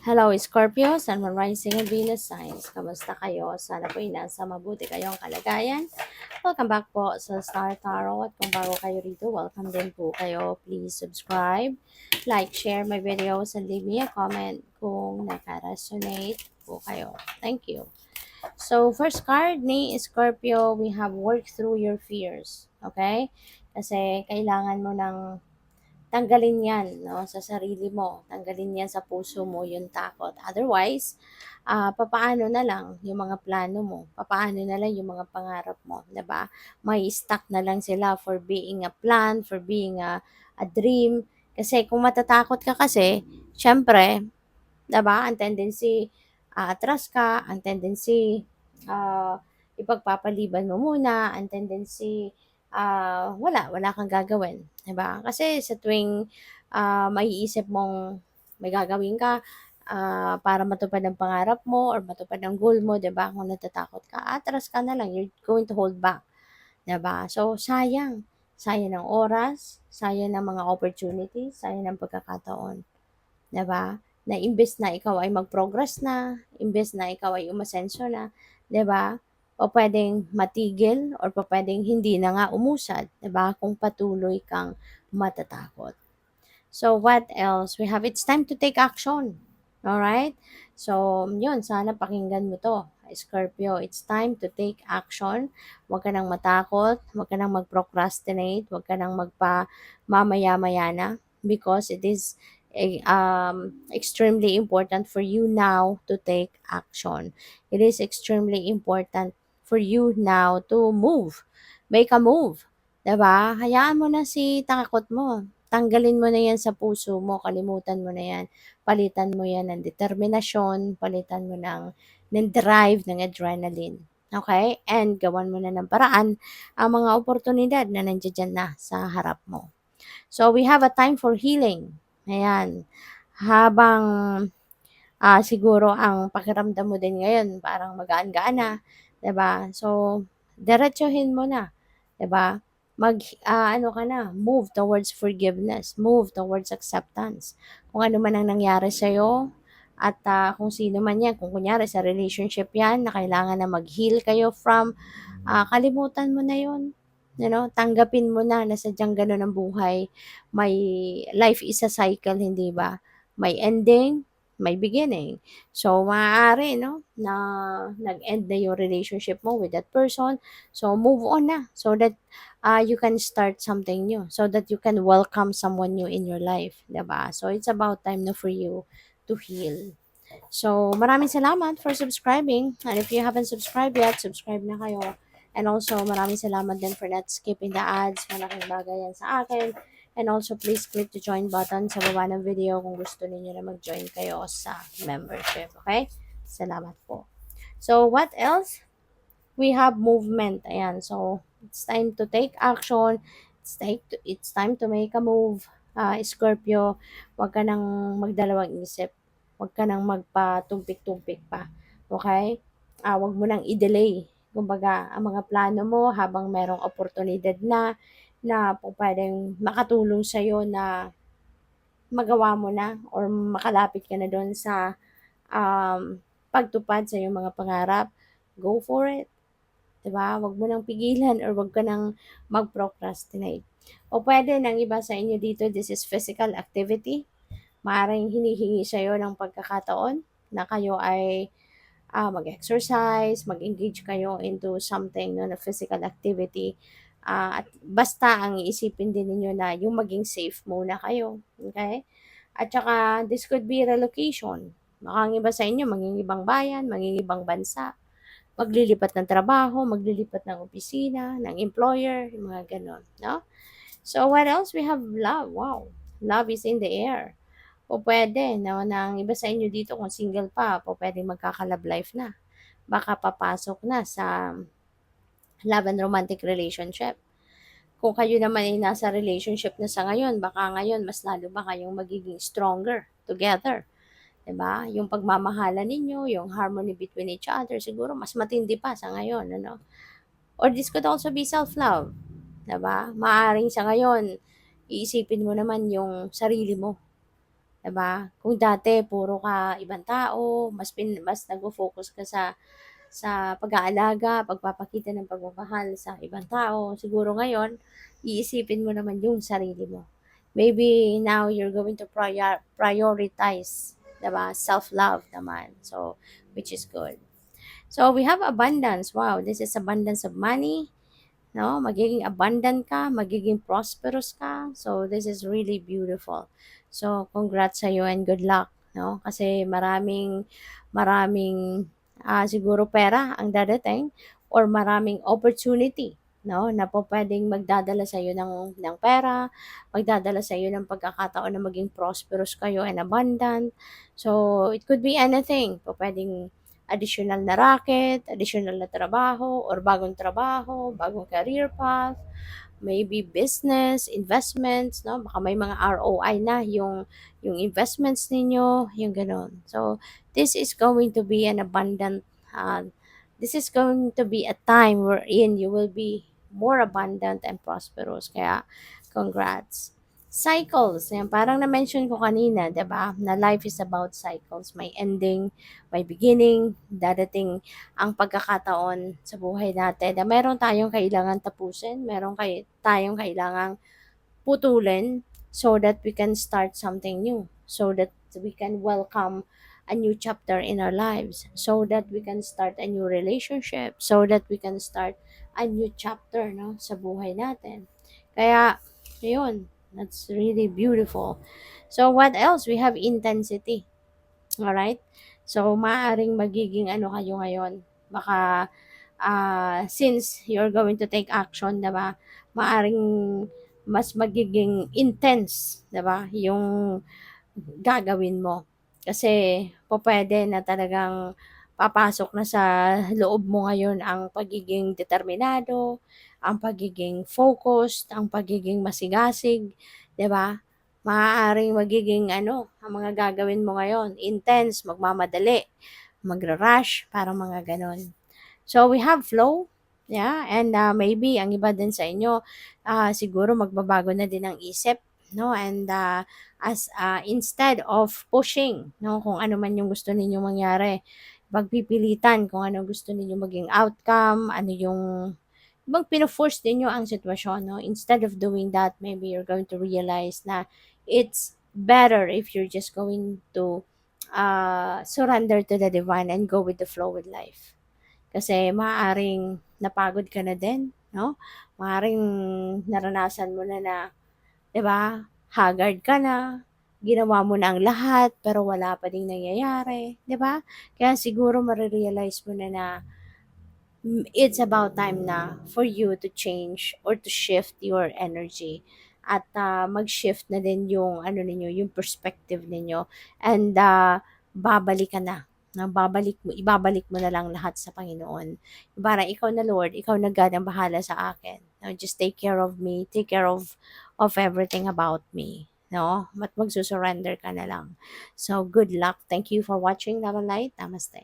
Hello, Scorpio, Sun, Moon, Rising, and Venus signs. Kamusta kayo? Sana po nasa mabuti kayong kalagayan. Welcome back po sa Star Tarot. At kung bago kayo rito, welcome din po kayo. Please subscribe, like, share my videos, and leave me a comment kung naka-resonate po kayo. Thank you. So, first card ni Scorpio, we have work through your fears. Okay? Kasi kailangan mo ng tanggalin yan, no, sa sarili mo. Tanggalin yan sa puso mo, yung takot. Otherwise, papaano na lang yung mga plano mo? Papaano na lang yung mga pangarap mo, 'di ba? May stuck na lang sila for being a plan, for being a dream. Kasi kung matatakot ka kasi, syempre, 'di ba, ang tendency, atras ka, ang tendency, ipagpapaliban mo muna, ang tendency, wala kang gagawin, 'di ba? Kasi sa tuwing, maiisip mong may gagawin ka, para matupad ang pangarap mo or matupad ang goal mo, 'di ba? Kung natatakot ka, atras ka na lang, you're going to hold back, 'di ba? So, sayang. Sayang ng oras, sayang ng mga opportunities, sayang ng pagkakataon. 'Di ba? Na imbes na ikaw ay mag-progress na, imbes na ikaw ay umasenso na, 'di ba? O puwedeng matigil or pupuwedeng hindi na nga umusad, 'di ba? Kung patuloy kang matatakot. So what else? We have it's time to take action. All right? So, 'yun, sana pakinggan mo 'to, Scorpio. It's time to take action. Huwag ka nang matakot, huwag ka nang mag-procrastinate, huwag ka nang mamaya-maya na because it is extremely important for you now to take action. It is extremely important for you now to move. Make a move. 'Di ba? Hayaan mo na si takot mo. Tanggalin mo na 'yan sa puso mo, kalimutan mo na 'yan. Palitan mo 'yan ng determinasyon, palitan mo ng drive, ng adrenaline. Okay? And gawan mo na ng paraan ang mga oportunidad na nandiyan na sa harap mo. So, we have a time for healing. Ayan. Habang siguro ang pakiramdam mo din ngayon parang magaan-gaan na, 'di ba? So, diretsuhin mo na, 'di ba? Ano ka na, move towards forgiveness, move towards acceptance. Kung ano man ang nangyari sa'yo at kung sino man 'yan, kung kunyari sa relationship 'yan na kailangan na mag-heal kayo from, kalimutan mo na 'yon. Tanggapin mo na sadyang gano'n ang buhay. May life is a cycle, hindi ba? May ending, may beginning. So, maaari, no, na nag-end na yung relationship mo with that person. So, move on na so that you can start something new. So that you can welcome someone new in your life. Diba? So, it's about time na for you to heal. So, maraming salamat for subscribing. And if you haven't subscribed yet, subscribe na kayo. And also, maraming salamat din for not skipping the ads. Malaking bagay yan sa akin. And also, please click the join button sa baba ng video kung gusto niyo na mag-join kayo sa membership. Okay? Salamat po. So, what else? We have movement. Ayan. So, it's time to take action. It's time to make a move. Scorpio, wag ka nang magdalawang isip. Wag ka nang magpatumpik-tumpik pa. Okay? Wag mo nang i-delay. Kumbaga, ang mga plano mo habang merong oportunidad na po pwedeng makatulong sa'yo na magawa mo na or makalapit ka na doon sa pagtupad sa iyong mga pangarap, go for it. 'Di ba? Wag mo nang pigilan or wag ka nang mag-procrastinate. O pwede ng iba sa inyo dito, this is physical activity. Maaaring hinihingi sa'yo ng pagkakataon na kayo ay mag-exercise, mag-engage kayo into something, no, na physical activity. At basta ang iisipin din ninyo na yung maging safe muna kayo. Okay? At saka, this could be relocation. Baka ang iba sa inyo, ibang bayan, ibang bansa, maglilipat ng trabaho, maglilipat ng opisina, ng employer, yung mga ganon, no? So, what else? We have love. Wow. Love is in the air. O pwede, no, ng iba sa inyo dito, kung single pa, po pwede magkaka-love life na. Baka papasok na sa love and romantic relationship. Kung kayo naman ay nasa relationship na sa ngayon, baka ngayon mas lalo ba kayong magiging stronger together. 'Di ba? Yung pagmamahalan ninyo, yung harmony between each other, siguro mas matindi pa sa ngayon, ano? Or this could also be self-love, 'di ba? Maaring sa ngayon, iisipin mo naman yung sarili mo, 'di ba? Kung dati puro ka ibang tao, mas nagfo-focus ka sa pag-aalaga, pagpapakita ng pagmamahal sa ibang tao, siguro ngayon iisipin mo naman yung sarili mo. Maybe now you're going to prioritize, 'di ba? Self-love naman. So, which is good. So, we have abundance. Wow, this is abundance of money, no? Magiging abundant ka, magiging prosperous ka. So, this is really beautiful. So, congrats sa and good luck, no? Kasi maraming siguro pera ang dadating or maraming opportunity, no? Na po pwedeng magdadala sa iyo ng pera, magdadala sa iyo ng pagkakataon na maging prosperous kayo and abundant. So, it could be anything. Po pwedeng additional na racket, additional na trabaho, or bagong trabaho, bagong career path, maybe business, investments, no? Baka may mga ROI na yung investments ninyo, yung gano'n. So, this is going to be an abundant, this is going to be a time wherein you will be more abundant and prosperous. Kaya, congrats. Cycles, yan, parang na-mention ko kanina, 'di ba? Na life is about cycles. May ending, may beginning, dadating ang pagkakataon sa buhay natin na meron tayong kailangan tapusin, tayong kailangang putulin so that we can start something new, so that we can welcome a new chapter in our lives, so that we can start a new relationship, so that we can start a new chapter, no, sa buhay natin. Kaya, yun, that's really beautiful. So, what else? We have intensity. Alright? So, maaring magiging ano kayo ngayon, baka since you're going to take action, 'di ba? Maaring mas magiging intense, 'di ba? Yung gagawin mo. Kasi pupuwede na talagang papasok na sa loob mo ngayon ang pagiging determinado, ang pagiging focused, ang pagiging masigasig, 'di ba? Maaaring magiging ano, ang mga gagawin mo ngayon, intense, magmamadali, magra-rush, parang mga gano'n. So we have flow, yeah, and maybe ang iba din sa inyo, siguro magbabago na din ang isip, no? And as instead of pushing, no, kung ano man yung gusto ninyong mangyari, pagpipilitan kung ano gusto ninyong maging outcome, ano yung bang pino-force ninyo ang sitwasyon, no? Instead of doing that, maybe you're going to realize na it's better if you're just going to surrender to the divine and go with the flow with life. Kasi maaaring napagod ka na din, no? Maaaring naranasan mo na na, 'di ba, haggard ka na, ginawa mo na ang lahat pero wala pa ding nangyayari, 'di ba? Kaya siguro mare-realize mo na na it's about time na for you to change or to shift your energy at mag-shift na din yung ano ninyo, yung perspective ninyo and babalik ka na. Ibabalik mo na lang lahat sa Panginoon. Parang ikaw na Lord, ikaw na God ang bahala sa akin. No, just take care of me, take care of everything about me. No? Magsusurrender ka na lang. So, good luck. Thank you for watching Love and Light. Namaste.